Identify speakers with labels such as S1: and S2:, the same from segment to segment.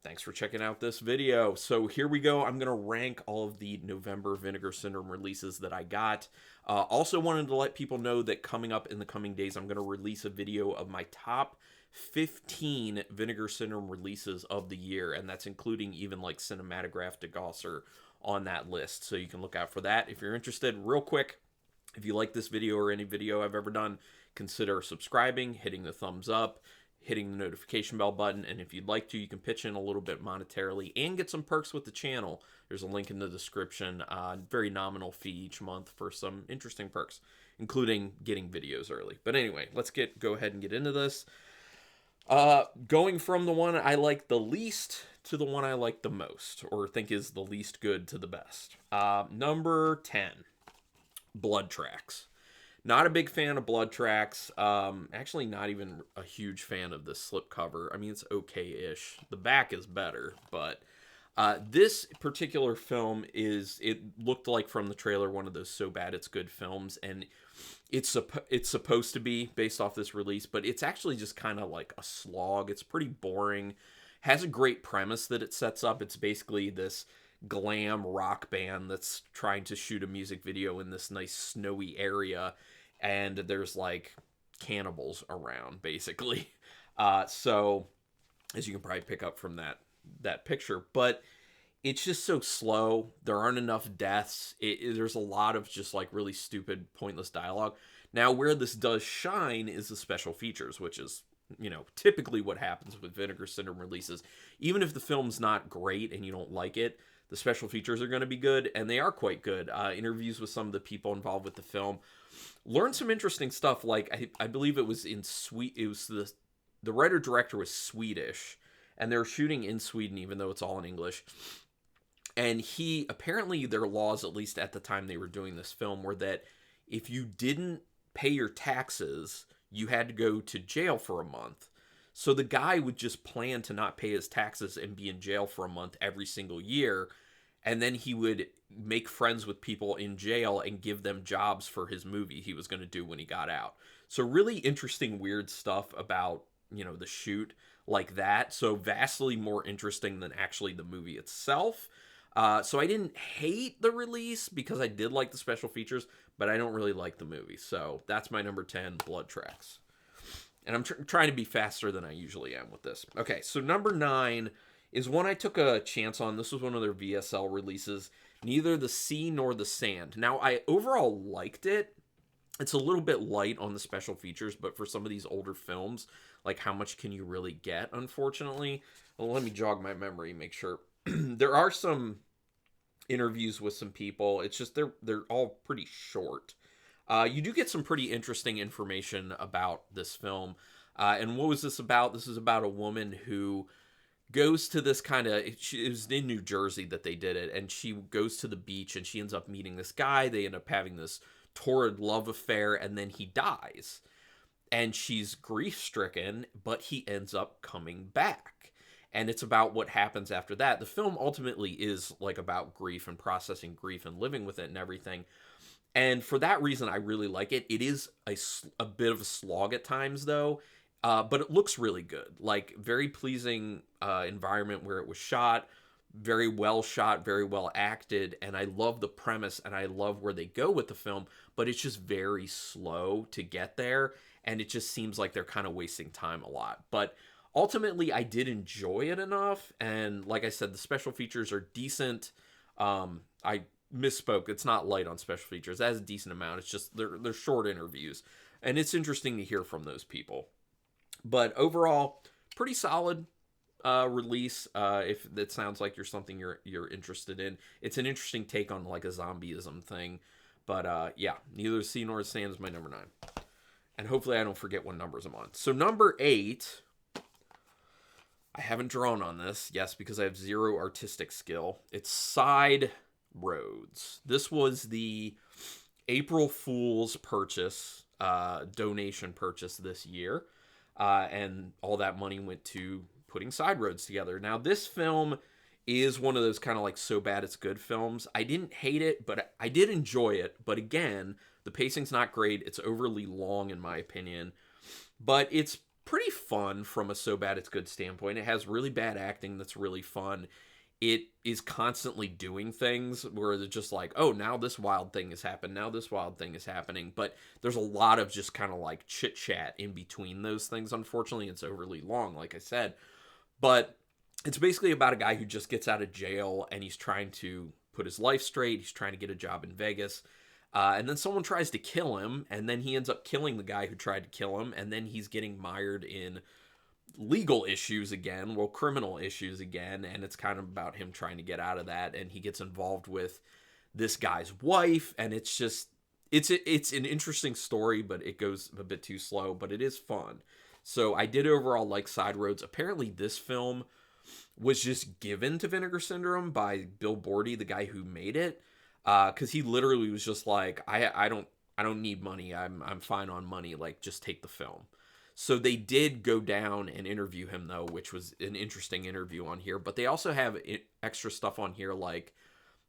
S1: Thanks for checking out this video. So here we go. I'm going to rank all of the November Vinegar Syndrome releases that I got. Also wanted to let people know that coming up in the coming days, I'm going to release a video of my top 15 Vinegar Syndrome releases of the year, and that's including even like Cinematograph de Gosser on that list. So you can look out for that. If you're interested, real quick, if you like this video or any video I've ever done, consider subscribing, hitting the thumbs up, hitting the notification bell button, and if you'd like to, you can pitch in a little bit monetarily and get some perks with the channel. There's a link in the description. Very nominal fee each month for some interesting perks, including getting videos early. But anyway, let's go ahead and get into this. Going from the one I like the least to the one I like the most, or think is the least good to the best. Number 10, Blood Tracks. Not a big fan of Blood Tracks. Actually, not even a huge fan of this slipcover. I mean, it's okay-ish. The back is better, but this particular film it looked like from the trailer one of those so bad it's good films, and it's supposed to be based off this release, but it's actually just kind of like a slog. It's pretty boring. Has a great premise that it sets up. It's basically this glam rock band that's trying to shoot a music video in this nice snowy area, and there's like cannibals around basically. So as you can probably pick up from that picture, but it's just so slow. There aren't enough deaths. There's a lot of just like really stupid, pointless dialogue. Now, where this does shine is the special features, which is, typically what happens with Vinegar Syndrome releases. Even if the film's not great and you don't like it, the special features are going to be good, and they are quite good. Interviews with some of the people involved with the film. Learned some interesting stuff. Like, I believe it was in it was the writer-director was Swedish, and they're shooting in Sweden, even though it's all in English. And apparently their laws, at least at the time they were doing this film, were that if you didn't pay your taxes, you had to go to jail for a month. So the guy would just plan to not pay his taxes and be in jail for a month every single year. And then he would make friends with people in jail and give them jobs for his movie he was going to do when he got out. So really interesting, weird stuff about, the shoot like that. So vastly more interesting than actually the movie itself. So I didn't hate the release because I did like the special features, but I don't really like the movie. So that's my number 10, Blood Tracks. And I'm trying to be faster than I usually am with this. Okay, so number 9 is one I took a chance on. This was one of their VSL releases, Neither the Sea Nor the Sand. Now, I overall liked it. It's a little bit light on the special features, but for some of these older films, like how much can you really get, unfortunately? Well, let me jog my memory, make sure. There are some interviews with some people. It's just they're all pretty short. You do get some pretty interesting information about this film. And what was this about? This is about a woman who goes to this kind of, it was in New Jersey that they did it, and she goes to the beach and she ends up meeting this guy. They end up having this torrid love affair, and then he dies. And she's grief-stricken, but he ends up coming back. And it's about what happens after that. The film ultimately is like about grief and processing grief and living with it and everything. And for that reason, I really like it. It is a bit of a slog at times, though, but it looks really good. Like, very pleasing environment where it was shot, very well shot, very well acted, and I love the premise, and I love where they go with the film, but it's just very slow to get there, and it just seems like they're kind of wasting time a lot. But ultimately, I did enjoy it enough, and like I said, the special features are decent. I misspoke. It's not light on special features. It has a decent amount. It's just they're short interviews, and it's interesting to hear from those people. But overall, pretty solid release. If that sounds like something you're interested in, it's an interesting take on like a zombieism thing. But yeah, Neither the Sea Nor the Sand is my number 9, and hopefully I don't forget what numbers I'm on. So number 8. I haven't drawn on this, yes, because I have zero artistic skill. It's Side Roads. This was the April Fool's purchase, donation purchase this year, and all that money went to putting Side Roads together. Now, this film is one of those kind of like so bad it's good films. I didn't hate it, but I did enjoy it. But again, the pacing's not great. It's overly long, in my opinion. But it's pretty fun from a so bad it's good standpoint. It has really bad acting that's really fun. It is constantly doing things where they're just like, oh, now this wild thing has happened. Now this wild thing is happening. But there's a lot of just kind of like chit chat in between those things. Unfortunately, it's overly long, like I said. But it's basically about a guy who just gets out of jail and he's trying to put his life straight. He's trying to get a job in Vegas. And then someone tries to kill him, and then he ends up killing the guy who tried to kill him, and then he's getting mired in legal issues again, well, criminal issues again, and it's kind of about him trying to get out of that, and he gets involved with this guy's wife, and it's just, it's an interesting story, but it goes a bit too slow, but it is fun. So I did overall like Side Roads. Apparently this film was just given to Vinegar Syndrome by Bill Bordy, the guy who made it, because he literally was just like, I don't need money. I'm fine on money. Like, just take the film. So they did go down and interview him though, which was an interesting interview on here. But they also have extra stuff on here, like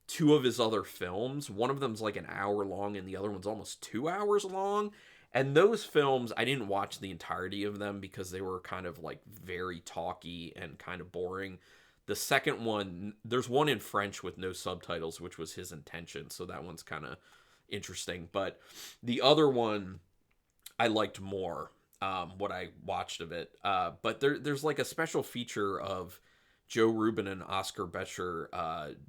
S1: 2 of his other films. One of them's like an hour long, and the other one's almost 2 hours long. And those films, I didn't watch the entirety of them because they were kind of like very talky and kind of boring. The second one, there's one in French with no subtitles, which was his intention. So that one's kind of interesting. But the other one, I liked more, what I watched of it. But there's like a special feature of Joe Rubin and Oscar Becher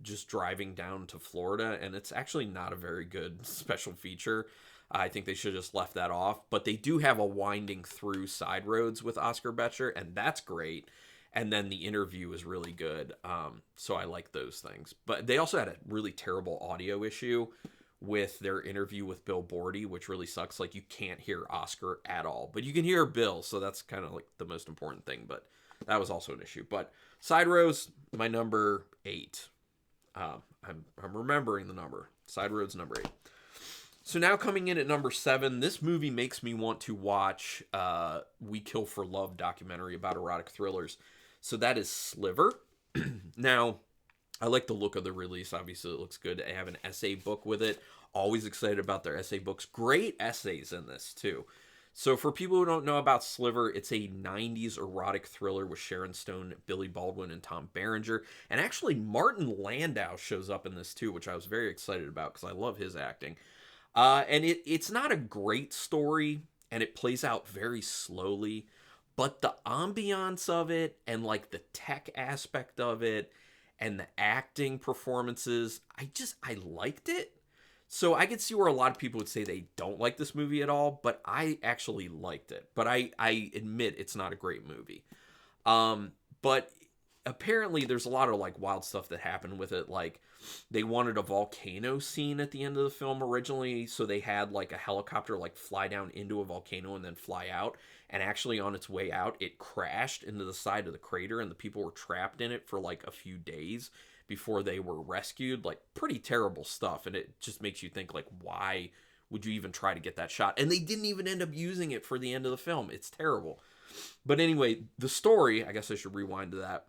S1: just driving down to Florida. And it's actually not a very good special feature. I think they should have just left that off. But they do have a winding through Side Roads with Oscar Becher, and that's great. And then the interview is really good. So I like those things. But they also had a really terrible audio issue with their interview with Bill Bordy, which really sucks. Like, you can't hear Oscar at all. But you can hear Bill, so that's kind of like the most important thing. But that was also an issue. But Side Roads, my number 8. I'm remembering the number. Side Roads, number 8. So now coming in at number 7, this movie makes me want to watch We Kill for Love documentary about erotic thrillers. So that is Sliver. Now, I like the look of the release. Obviously, it looks good. I have an essay book with it. Always excited about their essay books. Great essays in this, too. So for people who don't know about Sliver, it's a 90s erotic thriller with Sharon Stone, Billy Baldwin, and Tom Berenger. And actually, Martin Landau shows up in this, too, which I was very excited about because I love his acting. And it's not a great story, and it plays out very slowly, but the ambiance of it and like the tech aspect of it and the acting performances, I liked it. So I could see where a lot of people would say they don't like this movie at all, but I actually liked it. But I admit it's not a great movie. But apparently there's a lot of like wild stuff that happened with it. Like, they wanted a volcano scene at the end of the film originally, so they had like a helicopter like fly down into a volcano and then fly out. And actually on its way out, it crashed into the side of the crater, and the people were trapped in it for like a few days before they were rescued. Like, pretty terrible stuff. And it just makes you think, like, why would you even try to get that shot? And they didn't even end up using it for the end of the film. It's terrible. But anyway, the story, I guess I should rewind to that.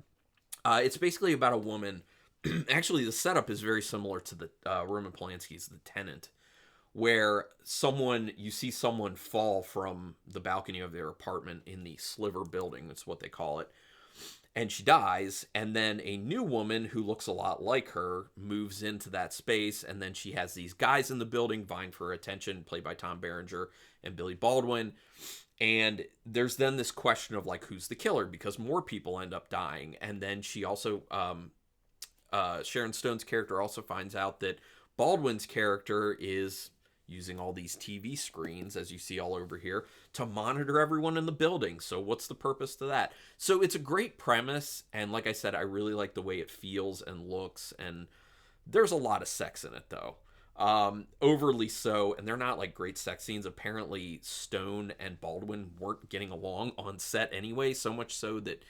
S1: It's basically about a woman. Actually, the setup is very similar to the Roman Polanski's The Tenant, where you see someone fall from the balcony of their apartment in the Sliver building. That's what they call it. And she dies, and then a new woman who looks a lot like her moves into that space, and then she has these guys in the building vying for her attention, played by Tom Berenger and Billy Baldwin. And there's then this question of, like, who's the killer, because more people end up dying. And then she also, Sharon Stone's character also finds out that Baldwin's character is using all these TV screens, as you see all over here, to monitor everyone in the building. So what's the purpose to that? So it's a great premise, and like I said, I really like the way it feels and looks, and there's a lot of sex in it, though. Overly so, and they're not like great sex scenes. Apparently Stone and Baldwin weren't getting along on set anyway, so much so that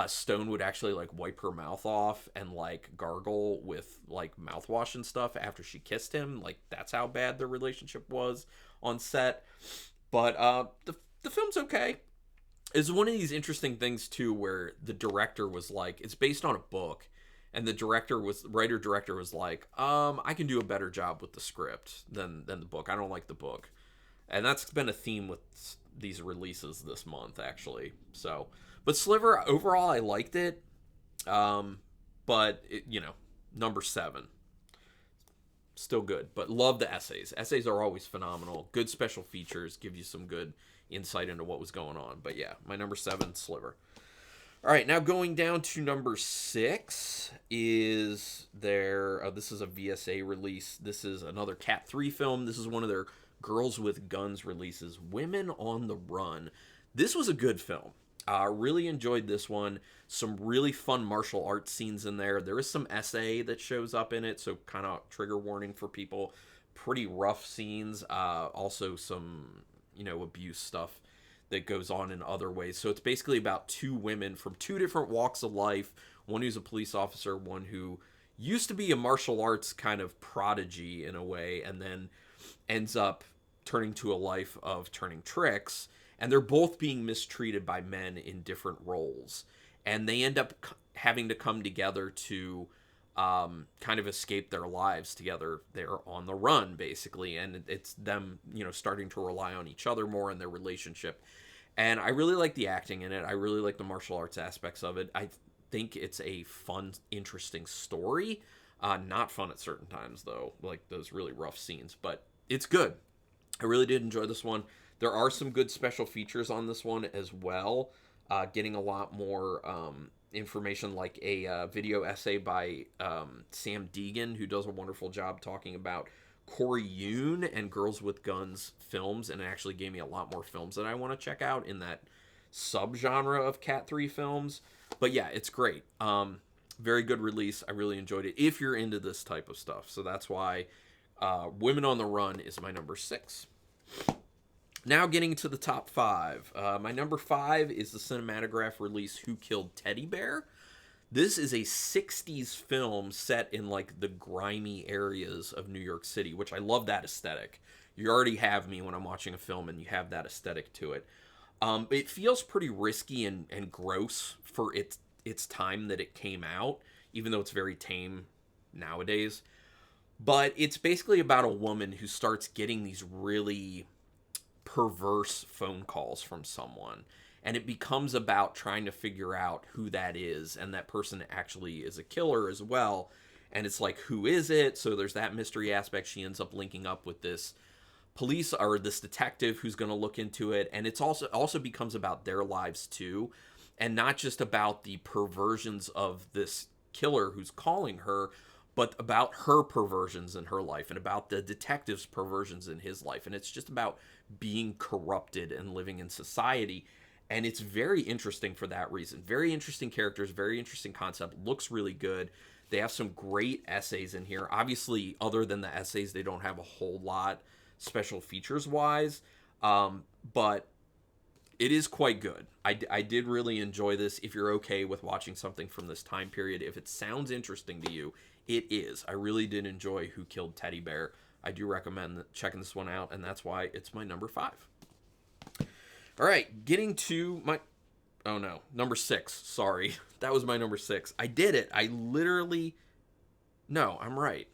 S1: Stone would actually like wipe her mouth off and like gargle with like mouthwash and stuff after she kissed him. Like, that's how bad their relationship was on set. But the film's okay. It's one of these interesting things too, where the director was like, it's based on a book, and the writer director was like, I can do a better job with the script than the book. I don't like the book. And that's been a theme with these releases this month, actually. So, but Sliver, overall, I liked it. But, number 7. Still good, but love the essays. Essays are always phenomenal. Good special features, give you some good insight into what was going on. But yeah, my number 7, Sliver. All right, now going down to number 6 is this is a VSA release. This is another Cat 3 film. This is one of their Girls with Guns releases, Women on the Run. This was a good film. Really enjoyed this one. Some really fun martial arts scenes in there. There is some essay that shows up in it, so kind of trigger warning for people. Pretty rough scenes. Also some, abuse stuff that goes on in other ways. So it's basically about 2 women from 2 different walks of life. One who's a police officer, one who used to be a martial arts kind of prodigy in a way, and then ends up turning to a life of turning tricks. And they're both being mistreated by men in different roles. And they end up having to come together to kind of escape their lives together. They're on the run, basically. And it's them, starting to rely on each other more in their relationship. And I really like the acting in it. I really like the martial arts aspects of it. I think it's a fun, interesting story. Not fun at certain times, though, like those really rough scenes. But it's good. I really did enjoy this one. There are some good special features on this one as well. Getting a lot more information, like a video essay by Sam Deegan, who does a wonderful job talking about Corey Yoon and Girls with Guns films, and it actually gave me a lot more films that I want to check out in that subgenre of Cat 3 films. But yeah, it's great. Very good release. I really enjoyed it if you're into this type of stuff. So that's why Women on the Run is my number 6. Now getting to the top 5. My number 5 is the Cinematograph release Who Killed Teddy Bear? This is a 60s film set in like the grimy areas of New York City, which I love that aesthetic. You already have me when I'm watching a film and you have that aesthetic to it. It feels pretty risky and gross for its time that it came out, even though it's very tame nowadays. But it's basically about a woman who starts getting these really perverse phone calls from someone, and it becomes about trying to figure out who that is, and that person actually is a killer as well. And it's like, who is it? So there's that mystery aspect. She ends up linking up with this police or this detective who's going to look into it, and it's also becomes about their lives too, and not just about the perversions of this killer who's calling her, but about her perversions in her life and about the detective's perversions in his life. And it's just about being corrupted and living in society. And it's very interesting for that reason. Very interesting characters, very interesting concept, looks really good. They have some great essays in here. Obviously, other than the essays, they don't have a whole lot special features wise, but it is quite good. I did really enjoy this. If you're okay with watching something from this time period, if it sounds interesting to you, it is. I really did enjoy Who Killed Teddy Bear. I do recommend checking this one out, and that's why it's my number 5. All right, getting to my... Oh, no. Number 6. Sorry. That was my number 6. I did it. I literally... No, I'm right.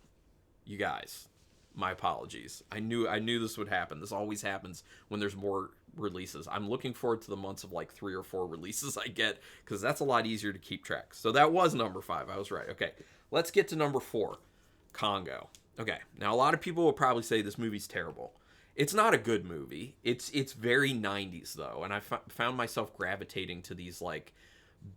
S1: You guys, my apologies. I knew this would happen. This always happens when there's more releases. I'm looking forward to the months of like 3 or 4 releases I get, because that's a lot easier to keep track. So that was number 5. I was right. Okay, let's get to number 4, Congo. Okay, now a lot of people will probably say this movie's terrible. It's not a good movie. It's very 90s though, and I found myself gravitating to these like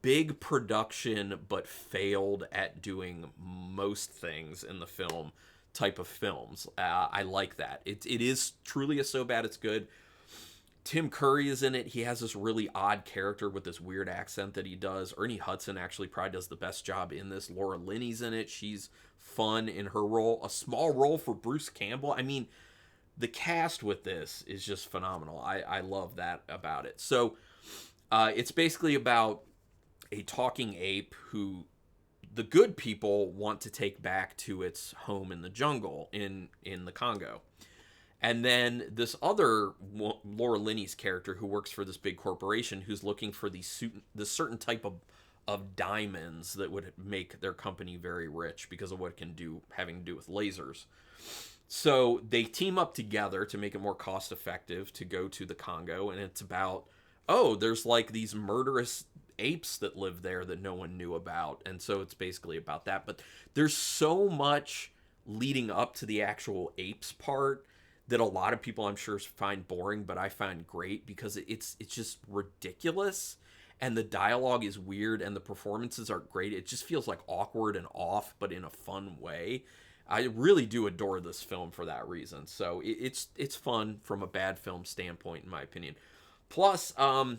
S1: big production but failed at doing most things in the film type of films. I like that. It is truly a so bad it's good. Tim Curry is in it. He has this really odd character with this weird accent that he does. Ernie Hudson actually probably does the best job in this. Laura Linney's in it. She's fun in her role. A small role for Bruce Campbell. I mean, the cast with this is just phenomenal. I love that about it. So it's basically about a talking ape who the good people want to take back to its home in the jungle in the Congo. And then this other Laura Linney's character who works for this big corporation who's looking for this certain type of diamonds that would make their company very rich because of what it can do, having to do with lasers. So they team up together to make it more cost effective to go to the Congo, and it's about, oh, there's like these murderous apes that live there that no one knew about, and so it's basically about that. But there's so much leading up to the actual apes part that a lot of people, I'm sure, find boring, but I find great because it's just ridiculous, and the dialogue is weird, and the performances are great. It just feels like awkward and off, but in a fun way. I really do adore this film for that reason. So it's fun from a bad film standpoint, in my opinion. Plus,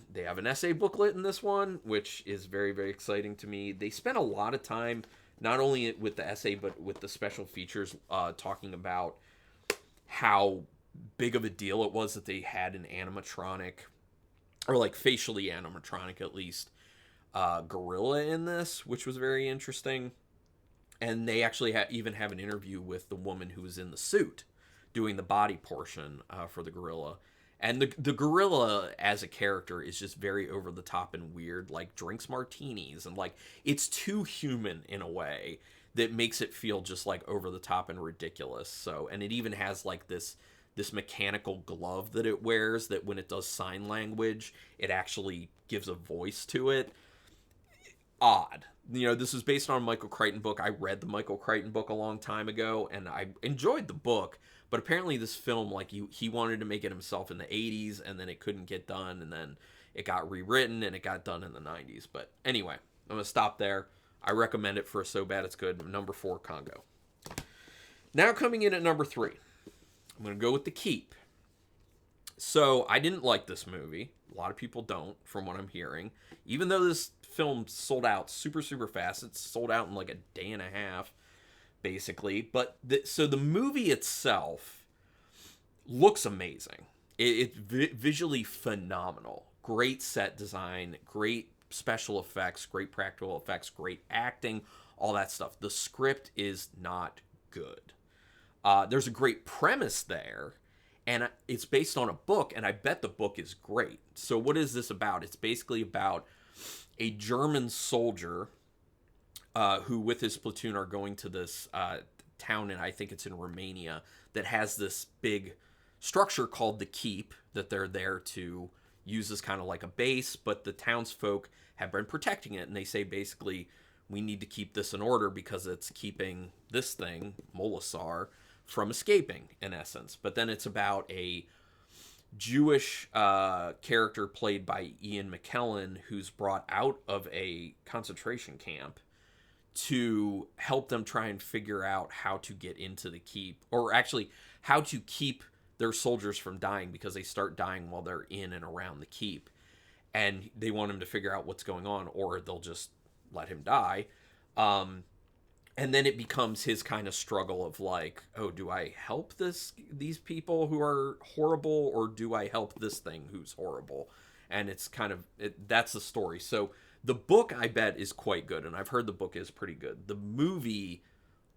S1: they have an essay booklet in this one, which is very, very exciting to me. They spent a lot of time, not only with the essay, but with the special features, talking about how big of a deal it was that they had an animatronic, or like facially animatronic at least, gorilla in this, which was very interesting. And they actually even have an interview with the woman who was in the suit doing the body portion for the gorilla. And the gorilla as a character is just very over the top and weird, like drinks martinis, and like it's too human in a way that makes it feel just like over the top and ridiculous. So, and it even has like this mechanical glove that it wears that when it does sign language, it actually gives a voice to it. Odd. You know, this was based on a Michael Crichton book. I read the Michael Crichton book a long time ago, and I enjoyed the book. But apparently, this film, like he wanted to make it himself in the '80s, and then it couldn't get done, and then it got rewritten, and it got done in the '90s. But anyway, I'm gonna stop there. I recommend it for So Bad It's Good. Number 4, Congo. Now coming in at number 3, I'm gonna go with The Keep. So I didn't like this movie. A lot of people don't, from what I'm hearing. Even though this film sold out super, super fast. It's sold out in like a day and a half, basically. But so the movie itself looks amazing. It's visually phenomenal. Great set design, great special effects, great practical effects, great acting, all that stuff. The script is not good. There's a great premise there, and it's based on a book, and I bet the book is great. So what is this about? It's basically about a German soldier who, with his platoon, are going to this town, and I think it's in Romania, that has this big structure called the Keep that they're there to use as kind of like a base, but the townsfolk have been protecting it, and they say basically, we need to keep this in order because it's keeping this thing, Molasar, from escaping, in essence. But then it's about a Jewish character played by Ian McKellen who's brought out of a concentration camp to help them try and figure out how to get into the keep, or actually how to keep their soldiers from dying, because they start dying while they're in and around the keep, and they want him to figure out what's going on, or they'll just let him die. And then it becomes his kind of struggle of like, oh, do I help these people who are horrible, or do I help this thing who's horrible? And it's kind of that's the story. So the book, I bet, is quite good, and I've heard the book is pretty good. The movie,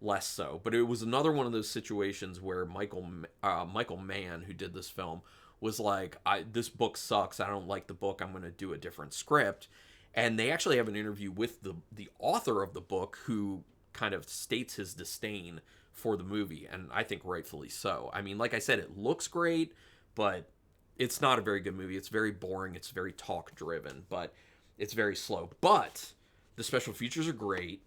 S1: less so, but it was another one of those situations where Michael Mann, who did this film, was like, this book sucks. I don't like the book. I'm going to do a different script. And they actually have an interview with the author of the book, who kind of states his disdain for the movie, and I think rightfully so. I mean, like I said, it looks great, but it's not a very good movie. It's very boring. It's very talk driven, but it's very slow. But the special features are great.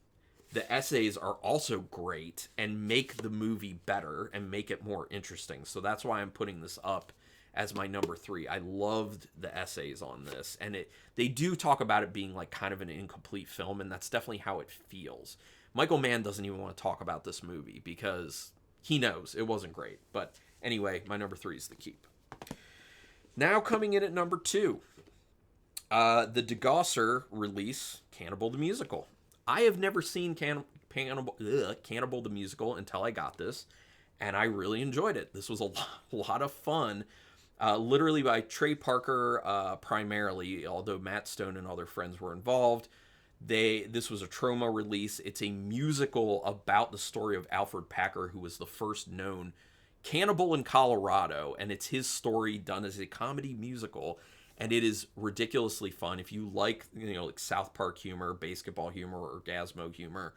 S1: The essays are also great and make the movie better and make it more interesting. So that's why I'm putting this up as my number 3. I loved the essays on this, and they do talk about it being like kind of an incomplete film, and that's definitely how it feels. Michael Mann doesn't even want to talk about this movie because he knows it wasn't great. But anyway, my number 3 is The Keep. Now coming in at number 2, the DeGosser release, Cannibal the Musical. I have never seen Cannibal the Musical until I got this, and I really enjoyed it. This was a lot of fun. Literally by Trey Parker primarily, although Matt Stone and other friends were involved. This was a Troma release. It's a musical about the story of Alfred Packer, who was the first known cannibal in Colorado, and it's his story done as a comedy musical, and it is ridiculously fun. If you like, like South Park humor, basketball humor, or Orgasmo humor,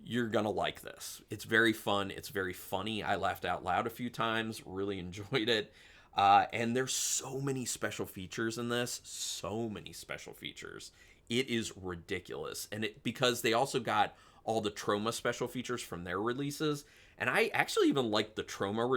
S1: you're gonna like this. It's very fun. It's very funny. I laughed out loud a few times. Really enjoyed it. And there's so many special features in this. So many special features. It is ridiculous. And it because they also got all the Trauma special features from their releases. And I actually even like the Trauma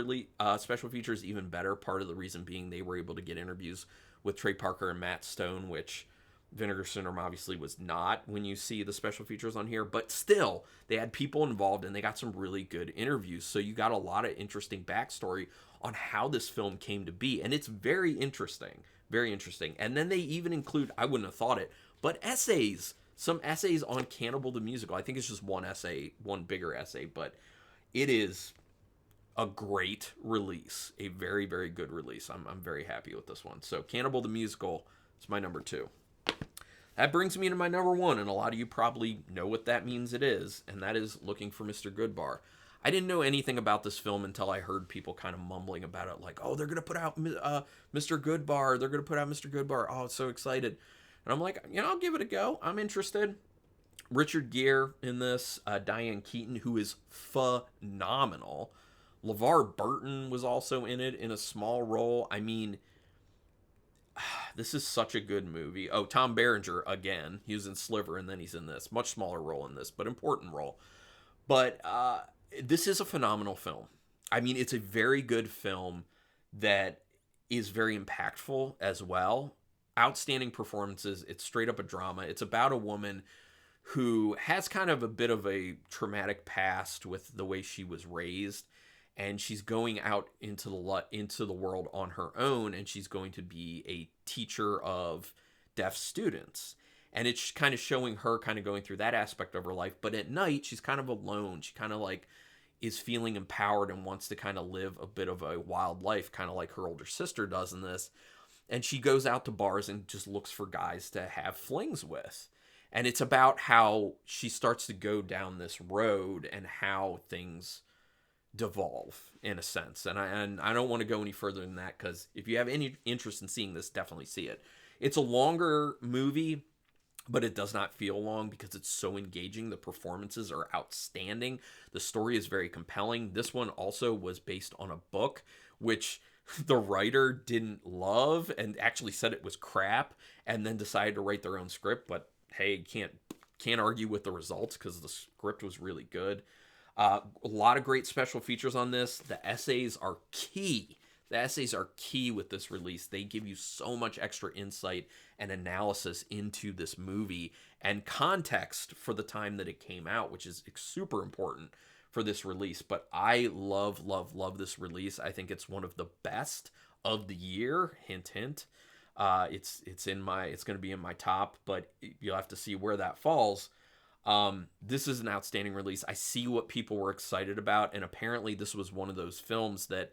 S1: special features even better. Part of the reason being they were able to get interviews with Trey Parker and Matt Stone, which Vinegar Syndrome obviously was not when you see the special features on here, but still, they had people involved and they got some really good interviews. So you got a lot of interesting backstory on how this film came to be, and it's very interesting. Very interesting. And then they even include, I wouldn't have thought it, but essays. Some essays on Cannibal the Musical. I think it's just one essay, one bigger essay, but it is a great release. A very, very good release. I'm very happy with this one. So Cannibal the Musical is my number 2. That brings me to my number 1, and a lot of you probably know what that means it is, and that is Looking for Mr. Goodbar. I didn't know anything about this film until I heard people kind of mumbling about it, like, oh, they're going to put out Mr. Goodbar. They're going to put out Mr. Goodbar. Oh, so excited. And I'm like, I'll give it a go. I'm interested. Richard Gere in this, Diane Keaton, who is phenomenal. LeVar Burton was also in it in a small role. I mean, this is such a good movie. Oh, Tom Berenger again. He was in Sliver, and then he's in this. Much smaller role in this, but important role. But this is a phenomenal film. I mean, it's a very good film that is very impactful as well. Outstanding performances. It's straight up a drama. It's about a woman who has kind of a bit of a traumatic past with the way she was raised, and she's going out into the world on her own, and she's going to be a teacher of deaf students. And it's kind of showing her kind of going through that aspect of her life. But at night, she's kind of alone. She kind of like is feeling empowered and wants to kind of live a bit of a wild life, kind of like her older sister does in this. And she goes out to bars and just looks for guys to have flings with. And it's about how she starts to go down this road and how things devolve in a sense. And I don't want to go any further than that, because if you have any interest in seeing this, definitely see it. It's a longer movie, but it does not feel long because it's so engaging. The performances are outstanding. The story is very compelling. This one also was based on a book, which the writer didn't love and actually said it was crap, and then decided to write their own script. But hey, can't argue with the results because the script was really good. A lot of great special features on this. The essays are key. The essays are key with this release. They give you so much extra insight and analysis into this movie and context for the time that it came out, which is super important for this release. But I love, love, love this release. I think it's one of the best of the year. Hint, hint. It's going to be in my top, but you'll have to see where that falls. This is an outstanding release. I see what people were excited about, and apparently this was one of those films that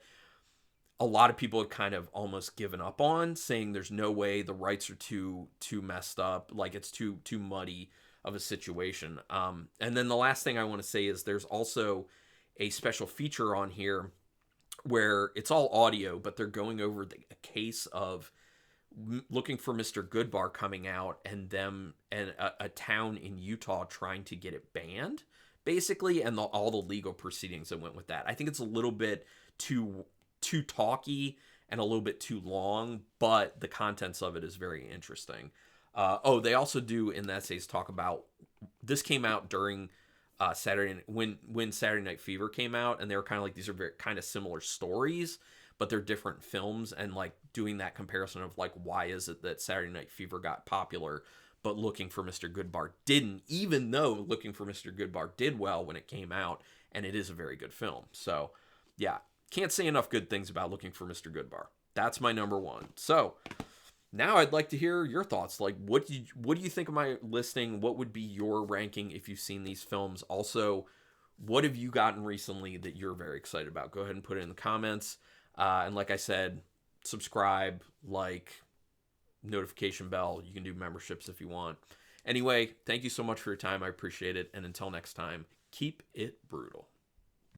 S1: a lot of people have kind of almost given up on, saying there's no way, the rights are too messed up, like it's too muddy of a situation. And then the last thing I want to say is there's also a special feature on here where it's all audio, but they're going over a case of Looking for Mr. Goodbar coming out, and them and a town in Utah trying to get it banned, basically, and all the legal proceedings that went with that. I think it's a little bit too talky and a little bit too long, but the contents of it is very interesting. They also do in the essays talk about this came out during when Saturday Night Fever came out, and they were kind of like, these are very kind of similar stories, but they're different films, and like doing that comparison of like, why is it that Saturday Night Fever got popular but Looking for Mr. Goodbar didn't, even though Looking for Mr. Goodbar did well when it came out, and it is a very good film. So yeah, can't say enough good things about Looking for Mr. Goodbar. That's my number 1. So now I'd like to hear your thoughts. Like, what do you think of my listing? What would be your ranking if you've seen these films? Also, what have you gotten recently that you're very excited about? Go ahead and put it in the comments. And like I said, subscribe, like, notification bell. You can do memberships if you want. Anyway, thank you so much for your time. I appreciate it. And until next time, keep it brutal.